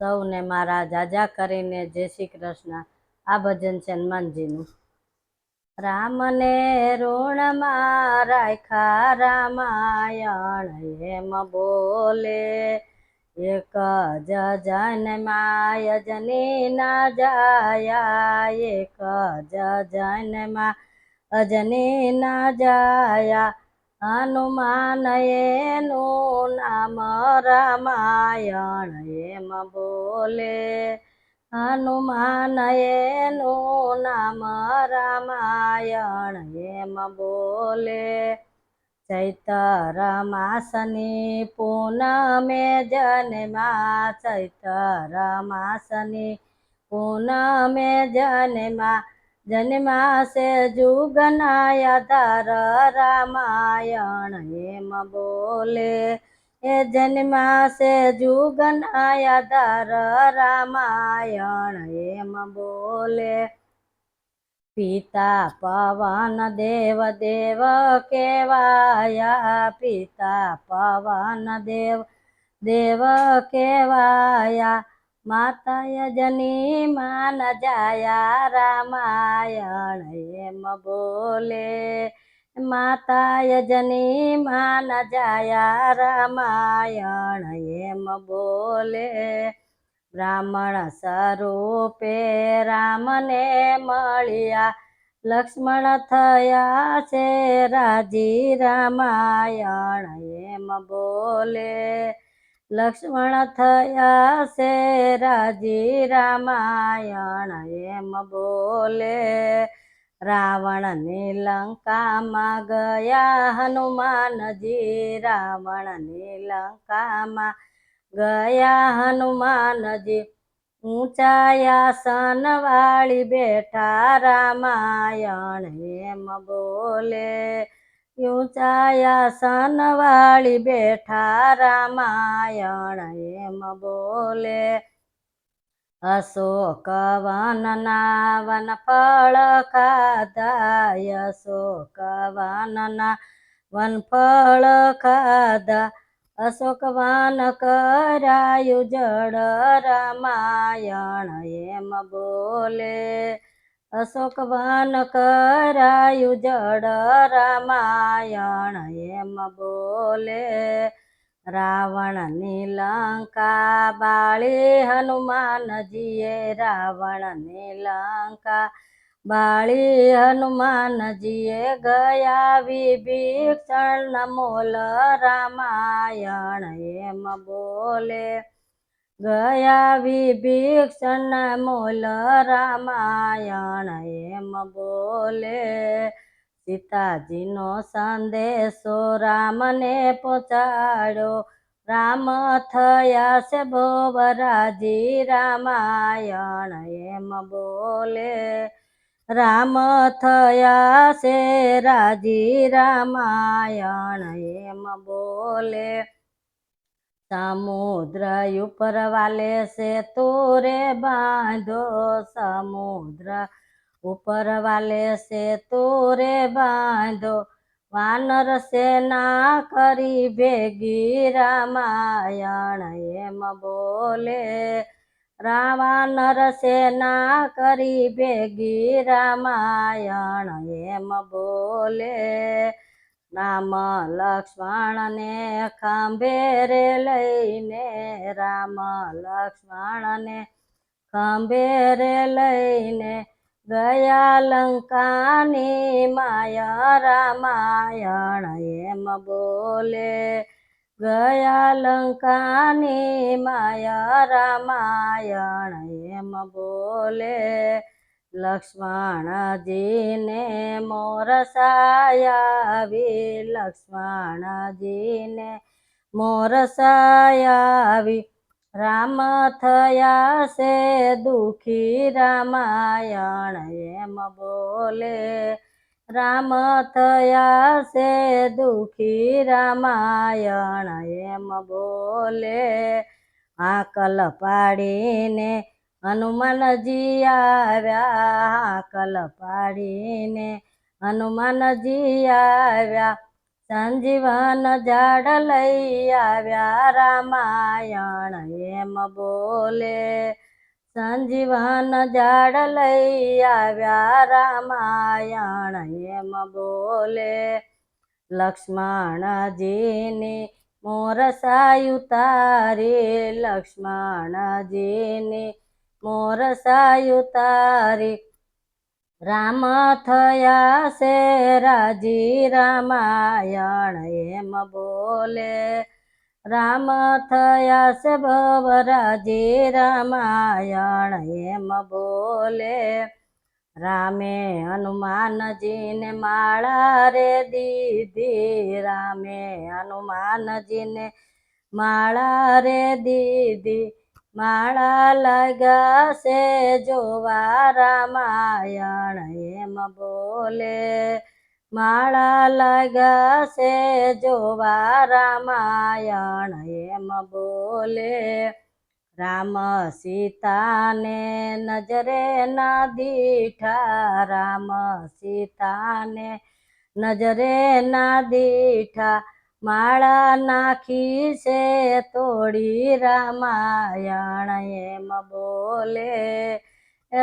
સૌને મારા જાજા કરીને જય શ્રી કૃષ્ણ। આ ભજન છે હનુમાનજીનું। રામને ઋણમાં રાખ્યા રામાયણ એમ બોલે, એક જ જન્મા યજની ના જાયા, એક જ જન્મા અજની ના જાયા। હનુમાન એનું નામ રામાયણ એમ બોલે, હનુમાન એનું નામ રામાયણ એમ બોલે। ચૈત્ર માસની પૂનમે જન્મા, ચૈત્ર માસની પૂનમે જન્મા સે જુગના આધાર રામાયણ એમ બોલે, એ જન્મા સે જુગના આધાર રામાયણ એમ બોલે। પિતા પવન દેવ દેવ કેવાયા, પિતા પવન દેવ દેવ કેવાયા। માતા યજની માન જાયા રામાયણ એમ બોલે, માતા યજની માન જાયા રામાયણ એમ બોલે। બ્રાહ્મણ સ્વરૂપે રામને મળ્યા, લક્ષ્મણ થયા છે રાજી રામાયણ એમ બોલે, લક્ષ્મણ થયા છે રાજી રામાયણ એમ બોલે। રાવણની લંકામાં ગયા હનુમાનજી, રાવણની લંકામાં ગયા હનુમાનજી। ઊંચા આસન વાળી બેઠા રામાયણ એમ બોલે, ઊંચા આસન વાળી બેઠા રામાયણ એમ બોલે। અશોક વનના વનફળ ખાધા, અશોક વનના વનફળ ખાધા। અશોક વન કરાયું જળ રામાયણ એમ બોલે, અશોક વન કરાયું જળ રામાયણ એમ બોલે। રાવણની લંકા બાળી હનુમાનજીએ, રાવણની લંકા બાળી હનુમાનજીએ। ગયા વિભીષણ મોલ રામાયણ એમ બોલે, ગયા વિભીષણ મોલ રામાયણ એમ બોલે। સીતાજીનો સંદેશો રામને પહોંચાડ્યો, રામ થયા છે ભોવ રાજી રામાયણ એમ બોલે, રામ થયા છે રાજી રામાયણ એમ બોલે। સમુદ્ર ઉપર વાલે સેતુ રે બાંધો, સમુદ્ર ઉપર વાલે સેતુ રે બાંધો। વાનર સેના કરી ભેગી રામાયણ એમ બોલે, વાનર સેના કરી ભેગી રામાયણ એમ બોલે। રામ લક્ષ્મણને ખંભે રે લઈને, રામ લક્ષ્મણને ખંભે રે લઈને ગયા લંકાની માયા રામાયણ એમ બોલે, ગયા લંકાની માયા રામાયણ એમ બોલે। લક્ષ્મણજીને મોરસાયા આવી, લક્ષ્મણજીને મોરસાયા આવી। રામ થયા છે દુખી રામાયણ એમ બોલે, રામ થયા છે દુખી રામાયણ એમ બોલે। હાકલ પાડીને હનુમાનજી આવ્યા, હાકલ પાડીને હનુમાનજી આવ્યા। સંજીવન ઝાડ લઈ આવ્યા રામાયણ એમ બોલે. સંજીવન ઝાડ લઈ આવ્યા રામાયણ એમ બોલે. લક્ષ્મણજીની મોરસાયું તારી, લક્ષ્મણજીની મોરસાયું તારી. રામ થયા છે રાજી રામાયણ એમ બોલે. રામ થયા છે ભવરાજી રામાયણ એમ બોલે. રામે હનુમાનજીને માળા રે દીધી, રામે હનુમાનજીને માળા રે દીધી. માળા લાગ્યા છે જોવા રામાયણ એમ બોલે. માળા લાગ્યા છે જોવા રામાયણ એમ બોલે. રામ સીતાને નજરે ના દીઠા, રામ સીતાને નજરે ના દીઠા. માળા નાખી છે તોડી રામાયણ એમ બોલે.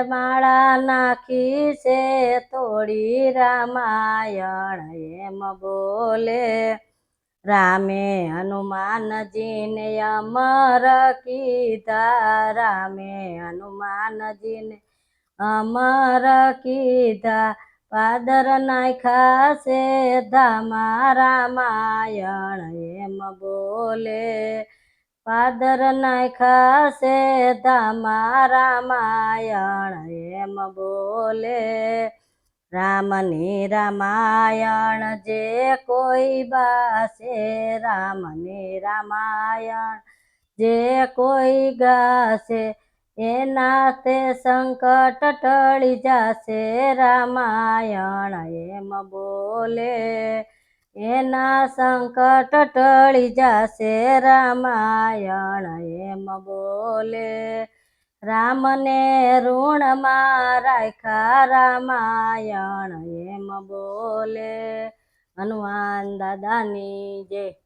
માળા નાખી છે તોડી રામાયણ એમ બોલે. રામે હનુમાનજીને અમર કીધા, રામે હનુમાનજીને અમર કીધા. પાદર નાખ્યા છે ધામા રામાયણ એમ બોલે. પાદર નાખ્યા છે ધામા રામાયણ એમ બોલે. રામની રામાયણ જે કોઈ ગાશે, રામની રામાયણ જે કોઈ ગાશે. એના તે સંકટ ટળી જશે રામાયણ એમ બોલે. એના સંકટ ટળી જશે રામાયણ એમ બોલે. રામને ઋણમાં રાખ્યા રામાયણ એમ બોલે. હનુમાન દાદાની જય.